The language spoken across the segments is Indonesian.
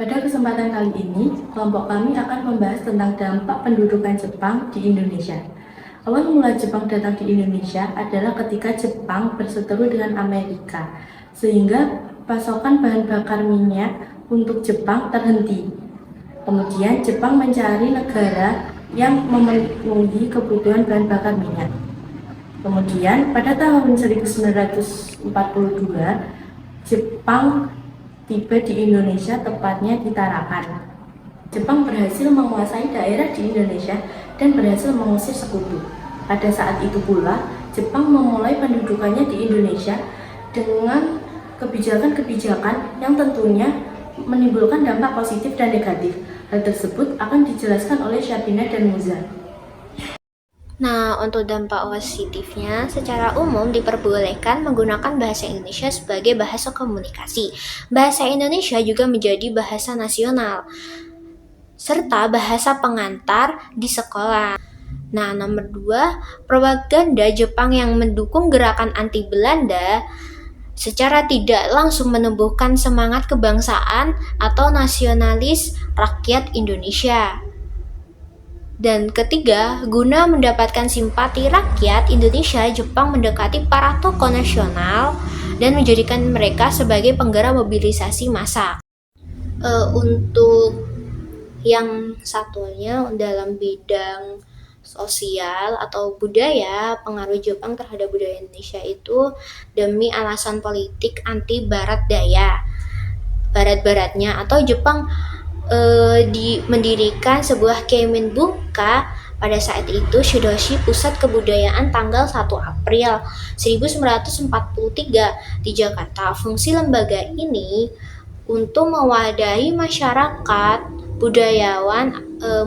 Pada kesempatan kali ini, kelompok kami akan membahas tentang dampak pendudukan Jepang di Indonesia. Awal mula Jepang datang di Indonesia adalah ketika Jepang berseteru dengan Amerika, sehingga pasokan bahan bakar minyak untuk Jepang terhenti. Kemudian Jepang mencari negara yang memenuhi kebutuhan bahan bakar minyak. Kemudian pada tahun 1942, Jepang tiba di Indonesia, tepatnya di Tarakan. Jepang berhasil menguasai daerah di Indonesia dan berhasil mengusir sekutu. Pada saat itu pula, Jepang memulai pendudukannya di Indonesia dengan kebijakan-kebijakan yang tentunya menimbulkan dampak positif dan negatif. Hal tersebut akan dijelaskan oleh Syabina dan Muza. Nah, untuk dampak positifnya, secara umum diperbolehkan menggunakan bahasa Indonesia sebagai bahasa komunikasi. Bahasa Indonesia juga menjadi bahasa nasional, serta bahasa pengantar di sekolah. Nah, nomor 2, propaganda Jepang yang mendukung gerakan anti Belanda secara tidak langsung menumbuhkan semangat kebangsaan atau nasionalis rakyat Indonesia. Dan ketiga, guna mendapatkan simpati rakyat Indonesia, Jepang mendekati para tokoh nasional dan menjadikan mereka sebagai penggerak mobilisasi massa. Untuk yang satunya dalam bidang sosial atau budaya, pengaruh Jepang terhadap budaya Indonesia itu demi alasan politik anti barat daya, barat-baratnya, atau Jepang mendirikan sebuah Keimin-bunka pada saat itu Shidoshi Pusat Kebudayaan tanggal 1 April 1943 di Jakarta. Fungsi lembaga ini untuk mewadahi masyarakat budayawan,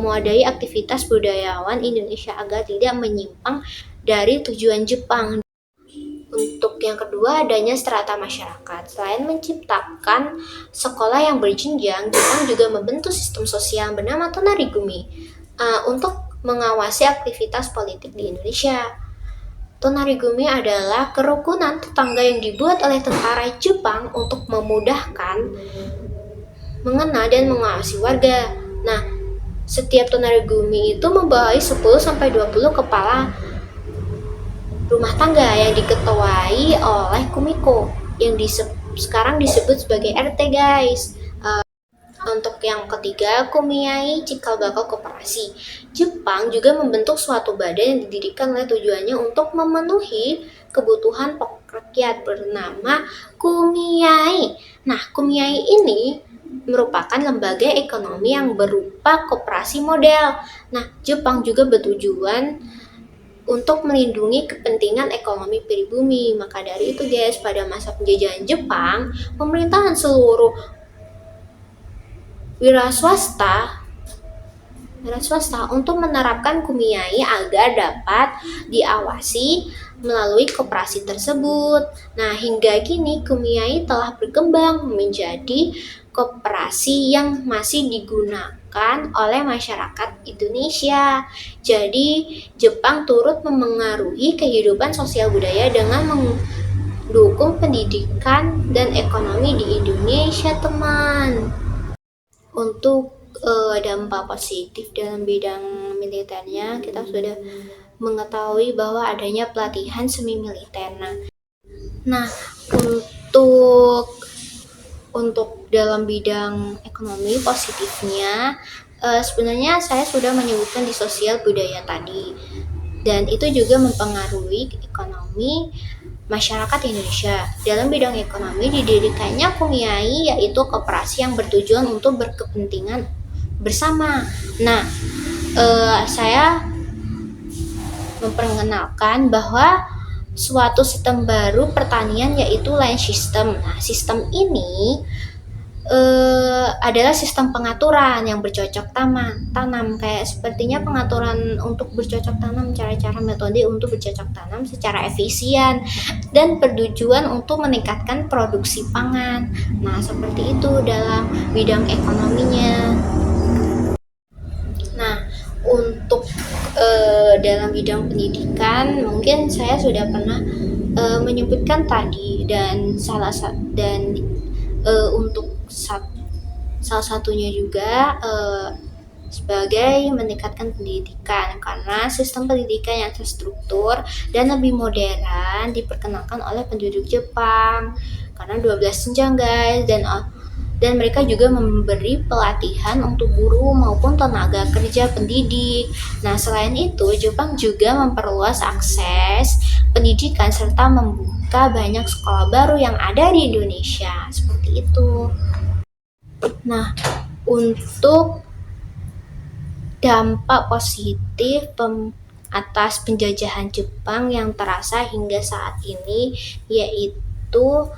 mewadahi aktivitas budayawan Indonesia agar tidak menyimpang dari tujuan Jepang. Untuk yang kedua, adanya strata masyarakat. Selain menciptakan sekolah yang berjenjang, Jepang juga membentuk sistem sosial bernama Tonarigumi untuk mengawasi aktivitas politik di Indonesia. Tonarigumi adalah kerukunan tetangga yang dibuat oleh tentara Jepang untuk memudahkan mengenal dan mengawasi warga. Nah, setiap Tonarigumi itu membawahi 10-20 kepala rumah tangga yang diketuai oleh Kumiko yang sekarang disebut sebagai RT, guys. Untuk yang ketiga, Kumiai Cikal Bakal Koperasi. Jepang juga membentuk suatu badan yang didirikan oleh tujuannya untuk memenuhi kebutuhan pokok rakyat bernama Kumiai. Nah, Kumiai ini merupakan lembaga ekonomi yang berupa koperasi model. Nah, Jepang juga bertujuan untuk melindungi kepentingan ekonomi pribumi. Maka dari itu, guys, pada masa penjajahan Jepang, pemerintahan seluruh wira swasta untuk menerapkan Kumiai agar dapat diawasi melalui koperasi tersebut. Nah, hingga kini Kumiai telah berkembang menjadi koperasi yang masih digunakan oleh masyarakat Indonesia. Jadi, Jepang turut memengaruhi kehidupan sosial budaya dengan mendukung pendidikan dan ekonomi di Indonesia, teman. Untuk dampak positif dalam bidang militernya, kita sudah mengetahui bahwa adanya pelatihan semi militer. Nah, untuk dalam bidang ekonomi positifnya, sebenarnya saya sudah menyebutkan di sosial budaya tadi, dan itu juga mempengaruhi ekonomi masyarakat Indonesia. Dalam bidang ekonomi didirikannya Kumiai, yaitu koperasi yang bertujuan untuk berkepentingan bersama. Nah, saya memperkenalkan bahwa suatu sistem baru pertanian, yaitu land system. Nah, sistem ini adalah sistem pengaturan yang bercocok tanam, kayak sepertinya pengaturan untuk bercocok tanam, cara-cara metode untuk bercocok tanam secara efisien dan bertujuan untuk meningkatkan produksi pangan. Nah, seperti itu dalam bidang ekonominya. Nah, untuk dalam bidang pendidikan, mungkin saya sudah pernah menyebutkan tadi, dan untuk Salah satunya juga sebagai meningkatkan pendidikan, karena sistem pendidikan yang terstruktur dan lebih modern diperkenalkan oleh penduduk Jepang karena 12 jenjang guys, dan mereka juga memberi pelatihan untuk guru maupun tenaga kerja pendidik. Nah, selain itu, Jepang juga memperluas akses pendidikan serta membuka banyak sekolah baru yang ada di Indonesia. Seperti itu. Nah, untuk dampak positif atas penjajahan Jepang yang terasa hingga saat ini, yaitu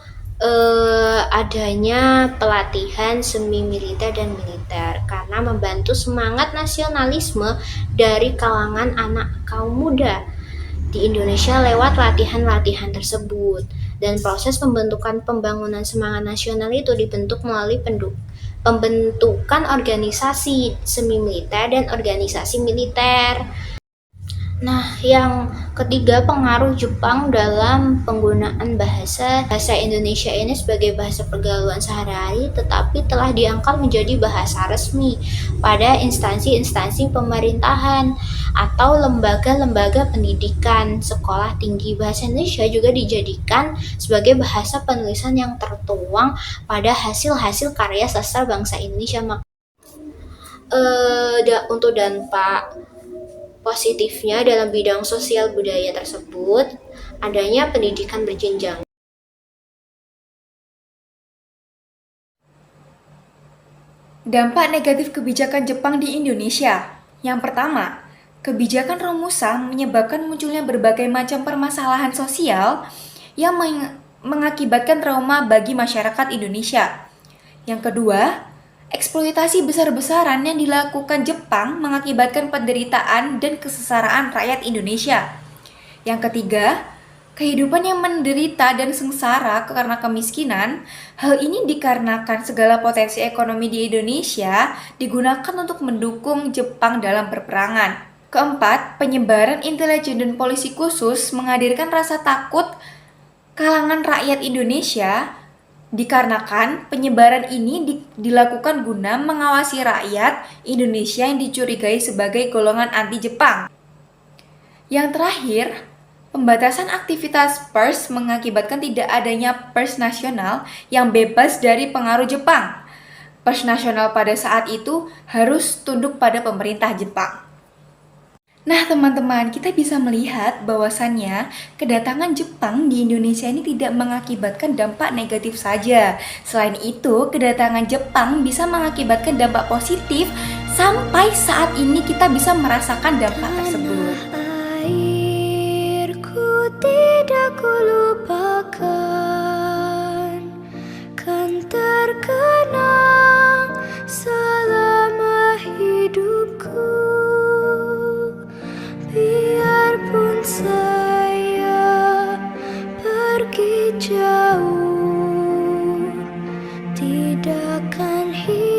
adanya pelatihan semi militer dan militer karena membantu semangat nasionalisme dari kalangan anak kaum muda di Indonesia lewat latihan-latihan tersebut. Dan proses pembangunan semangat nasional itu dibentuk melalui pembentukan organisasi semi militer dan organisasi militer. Nah, yang ketiga, pengaruh Jepang dalam penggunaan bahasa Indonesia ini sebagai bahasa pergaulan sehari-hari, tetapi telah diangkat menjadi bahasa resmi pada instansi-instansi pemerintahan atau lembaga-lembaga pendidikan. Sekolah tinggi bahasa Indonesia juga dijadikan sebagai bahasa penulisan yang tertuang pada hasil-hasil karya sastra bangsa Indonesia. Untuk dampak positifnya dalam bidang sosial budaya tersebut, adanya pendidikan berjenjang. Dampak negatif kebijakan Jepang di Indonesia. Yang pertama, kebijakan Romusa menyebabkan munculnya berbagai macam permasalahan sosial yang mengakibatkan trauma bagi masyarakat Indonesia. Yang kedua, eksploitasi besar-besaran yang dilakukan Jepang mengakibatkan penderitaan dan kesengsaraan rakyat Indonesia. Yang ketiga, kehidupan yang menderita dan sengsara karena kemiskinan. Hal ini dikarenakan segala potensi ekonomi di Indonesia digunakan untuk mendukung Jepang dalam perperangan. Keempat, penyebaran intelijen dan polisi khusus menghadirkan rasa takut kalangan rakyat Indonesia dikarenakan penyebaran ini dilakukan guna mengawasi rakyat Indonesia yang dicurigai sebagai golongan anti-Jepang. Yang terakhir, pembatasan aktivitas pers mengakibatkan tidak adanya pers nasional yang bebas dari pengaruh Jepang. Pers nasional pada saat itu harus tunduk pada pemerintah Jepang. Nah teman-teman, kita bisa melihat bahwasannya kedatangan Jepang di Indonesia ini tidak mengakibatkan dampak negatif saja. Selain itu, kedatangan Jepang bisa mengakibatkan dampak positif sampai saat ini kita bisa merasakan dampak tersebut. Airku tidak kulupakan, kan terkenang selama hidupku. Biarpun saya pergi jauh, tidak akan hilang